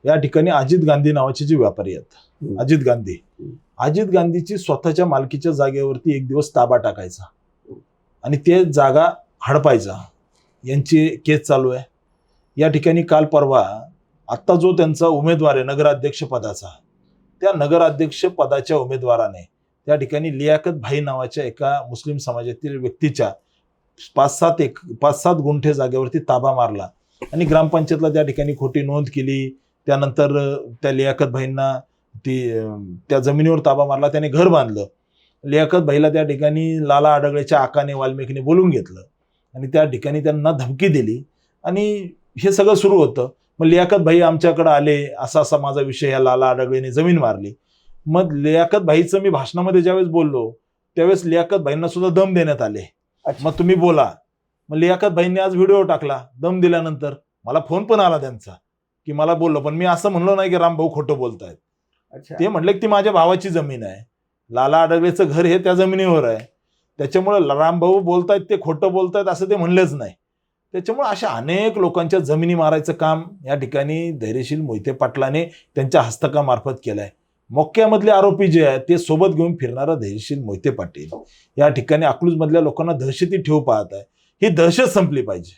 या ठिकाणी अजित गांधी नावाचे जे व्यापारी आहेत, अजित गांधीची स्वतःच्या मालकीच्या जागेवरती एक दिवस ताबा टाकायचा आणि ते जागा हडपायचा, यांची केस चालू आहे. या ठिकाणी काल परवा आत्ता जो त्यांचा उमेदवार आहे नगराध्यक्ष पदाचा, त्या नगराध्यक्ष पदाच्या उमेदवाराने त्या ठिकाणी लियाकत भाई नावाच्या एका मुस्लिम समाजातील व्यक्तीच्या 5-7 गुंठे जागेवरती ताबा मारला आणि ग्रामपंचायतला त्या ठिकाणी खोटी नोंद केली. त्यानंतर त्या लियाकत भाईंना त्या जमिनीवर ताबा मारला, त्याने घर बांधलं. लियाकत भाईला त्या ठिकाणी लाला आडगळेच्या आकाने वाल्मिकीने बोलून घेतलं आणि त्या ठिकाणी त्यांना धमकी दिली आणि हे सगळं सुरू होतं. मग लियाकत भाई आमच्याकडे आले, असा असा माझा विषय, या लाला आडगळेने जमीन मारली. मग लियाकत भाईचं मी भाषणामध्ये ज्यावेळेस बोललो त्यावेळेस लियाकत भाईंना सुद्धा दम देण्यात आले. मग तुम्ही बोला. मग लियाकत भाईंनी आज व्हिडिओ टाकला दम दिल्यानंतर. मला फोन पण आला त्यांचा की मला बोललो, पण मी असं म्हणलो नाही की रामभाऊ खोटं बोलतायत. ते म्हटले की ती माझ्या भावाची जमीन आहे, लाला आडगळेचं घर हे त्या जमिनीवर आहे, त्याच्यामुळे रामभाऊ बोलतायत ते खोटं बोलतायत असं ते म्हणलेच नाही. त्याच्यामुळे अशा अनेक लोकांच्या जमिनी मारायचं काम या ठिकाणी धैर्यशील मोहिते पाटलाने त्यांच्या हस्तकामार्फत केलंय. मोक्यामधले आरोपी जे आहेत ते सोबत घेऊन फिरणारा धैर्यशील मोहिते पाटील या ठिकाणी अकलूजमधल्या लोकांना दहशती ठेवू पाहत आहे. ही दहशत संपली पाहिजे.